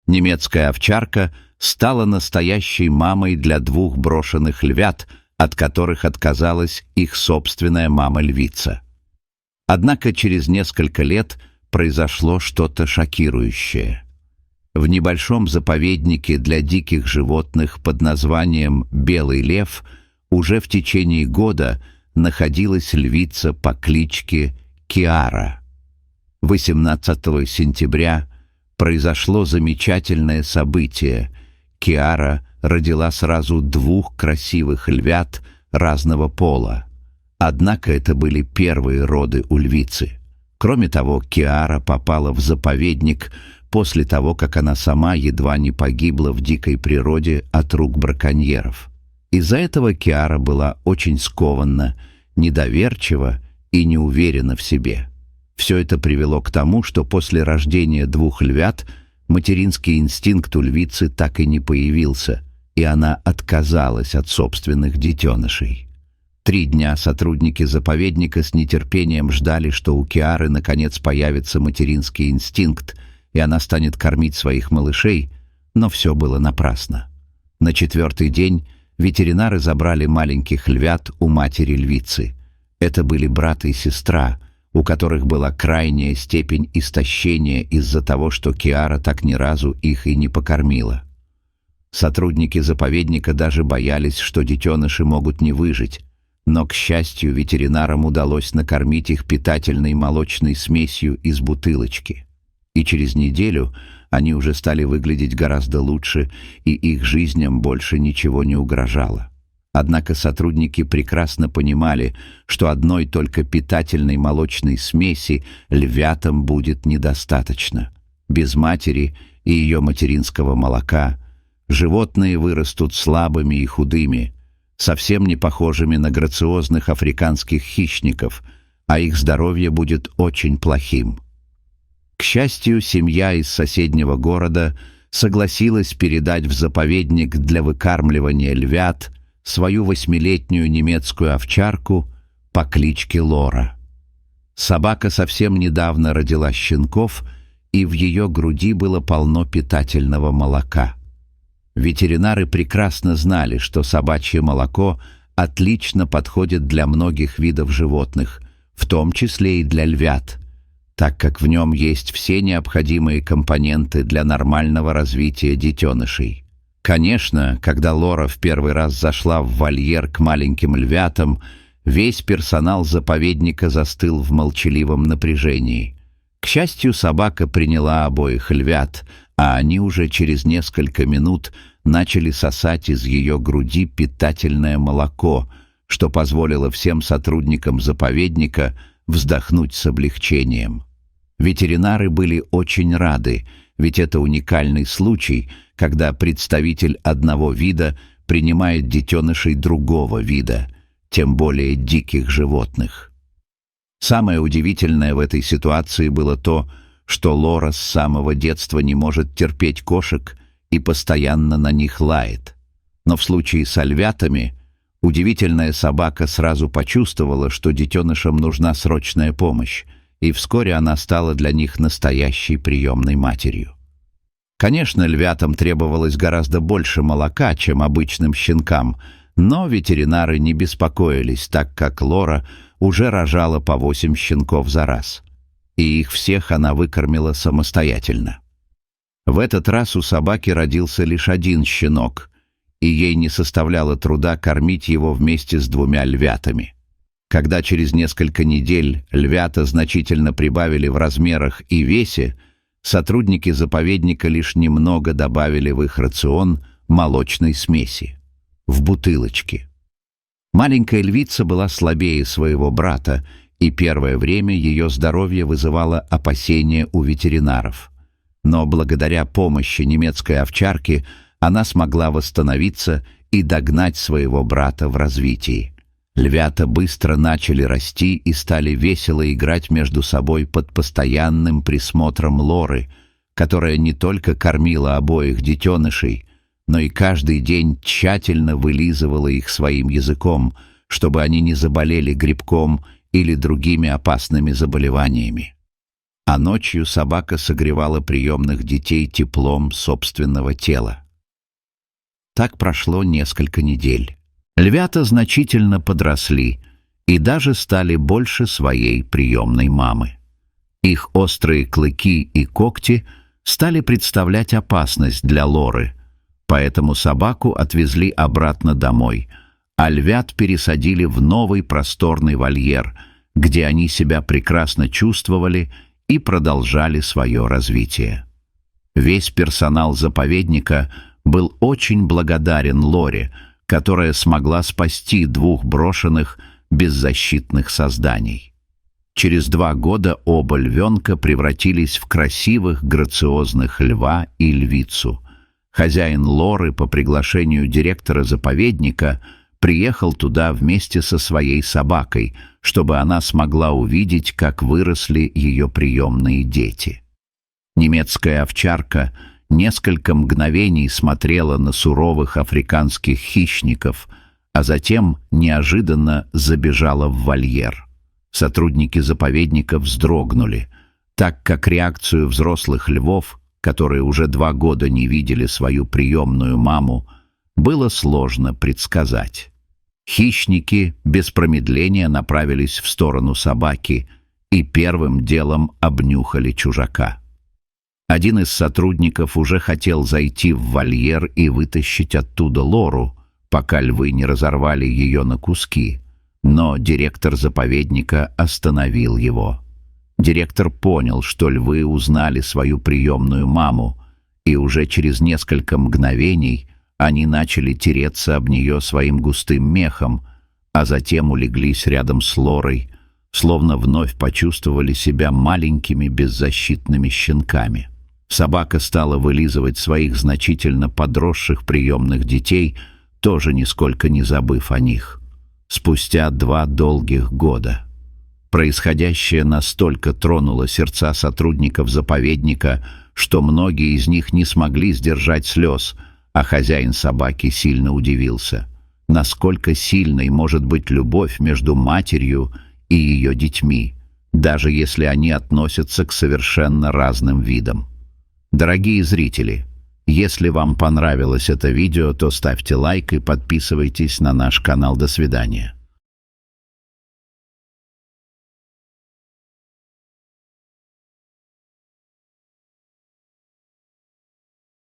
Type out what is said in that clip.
Немецкая овчарка стала настоящей мамой для двух брошенных львят, от которых отказалась их собственная мама-львица. Однако через несколько лет произошло что-то шокирующее. В небольшом заповеднике для диких животных под названием «Белый лев» уже в течение года находилась львица по кличке Киара. 18 сентября произошло замечательное событие. Киара родила сразу двух красивых львят разного пола. Однако это были первые роды у львицы. Кроме того, Киара попала в заповедник после того, как она сама едва не погибла в дикой природе от рук браконьеров. Из-за этого Киара была очень скованна, недоверчива и неуверена в себе. Все это привело к тому, что после рождения двух львят материнский инстинкт у львицы так и не появился, и она отказалась от собственных детенышей. 3 дня сотрудники заповедника с нетерпением ждали, что у Киары наконец появится материнский инстинкт, и она станет кормить своих малышей, но все было напрасно. На 4-й день ветеринары забрали маленьких львят у матери львицы. Это были брат и сестра, у которых была крайняя степень истощения из-за того, что Киара так ни разу их и не покормила. Сотрудники заповедника даже боялись, что детеныши могут не выжить, но, к счастью, ветеринарам удалось накормить их питательной молочной смесью из бутылочки. И через неделю они уже стали выглядеть гораздо лучше, и их жизням больше ничего не угрожало. Однако сотрудники прекрасно понимали, что одной только питательной молочной смеси львятам будет недостаточно. Без матери и ее материнского молока животные вырастут слабыми и худыми, совсем не похожими на грациозных африканских хищников, а их здоровье будет очень плохим. К счастью, семья из соседнего города согласилась передать в заповедник для выкармливания львят свою 8-летнюю немецкую овчарку по кличке Лора. Собака совсем недавно родила щенков, и в ее груди было полно питательного молока. Ветеринары прекрасно знали, что собачье молоко отлично подходит для многих видов животных, в том числе и для львят, так как в нем есть все необходимые компоненты для нормального развития детенышей. Конечно, когда Лора в первый раз зашла в вольер к маленьким львятам, весь персонал заповедника застыл в молчаливом напряжении. К счастью, собака приняла обоих львят, а они уже через несколько минут начали сосать из ее груди питательное молоко, что позволило всем сотрудникам заповедника вздохнуть с облегчением. Ветеринары были очень рады, ведь это уникальный случай, когда представитель одного вида принимает детенышей другого вида, тем более диких животных. Самое удивительное в этой ситуации было то, что Лора с самого детства не может терпеть кошек и постоянно на них лает. Но в случае с львятами удивительная собака сразу почувствовала, что детенышам нужна срочная помощь, и вскоре она стала для них настоящей приемной матерью. Конечно, львятам требовалось гораздо больше молока, чем обычным щенкам, но ветеринары не беспокоились, так как Лора уже рожала по 8 щенков за раз, и их всех она выкормила самостоятельно. В этот раз у собаки родился лишь 1 щенок, и ей не составляло труда кормить его вместе с 2 львятами. Когда через несколько недель львята значительно прибавили в размерах и весе, сотрудники заповедника лишь немного добавили в их рацион молочной смеси в бутылочке. Маленькая львица была слабее своего брата, и первое время ее здоровье вызывало опасения у ветеринаров. Но благодаря помощи немецкой овчарки она смогла восстановиться и догнать своего брата в развитии. Львята быстро начали расти и стали весело играть между собой под постоянным присмотром Лоры, которая не только кормила обоих детенышей, но и каждый день тщательно вылизывала их своим языком, чтобы они не заболели грибком или другими опасными заболеваниями. а ночью собака согревала приемных детей теплом собственного тела. Так прошло несколько недель. Львята значительно подросли и даже стали больше своей приемной мамы. Их острые клыки и когти стали представлять опасность для Лоры, поэтому собаку отвезли обратно домой, а львят пересадили в новый просторный вольер, где они себя прекрасно чувствовали и продолжали свое развитие. Весь персонал заповедника был очень благодарен Лоре, которая смогла спасти двух брошенных, беззащитных созданий. Через 2 года оба львенка превратились в красивых, грациозных льва и львицу. Хозяин Лоры по приглашению директора заповедника приехал туда вместе со своей собакой, чтобы она смогла увидеть, как выросли ее приемные дети. Немецкая овчарка несколько мгновений смотрела на суровых африканских хищников, а затем неожиданно забежала в вольер. Сотрудники заповедника вздрогнули, так как реакцию взрослых львов, которые уже 2 года не видели свою приемную маму, было сложно предсказать. Хищники без промедления направились в сторону собаки и первым делом обнюхали чужака. Один из сотрудников уже хотел зайти в вольер и вытащить оттуда Лору, пока львы не разорвали ее на куски, но директор заповедника остановил его. Директор понял, что львы узнали свою приемную маму, и уже через несколько мгновений они начали тереться об нее своим густым мехом, а затем улеглись рядом с Лорой, словно вновь почувствовали себя маленькими беззащитными щенками. Собака стала вылизывать своих значительно подросших приемных детей, тоже нисколько не забыв о них. Спустя 2 долгих года. Происходящее настолько тронуло сердца сотрудников заповедника, что многие из них не смогли сдержать слез, а хозяин собаки сильно удивился, насколько сильной может быть любовь между матерью и ее детьми, даже если они относятся к совершенно разным видам. Дорогие зрители, если вам понравилось это видео, то ставьте лайк и подписывайтесь на наш канал. До свидания.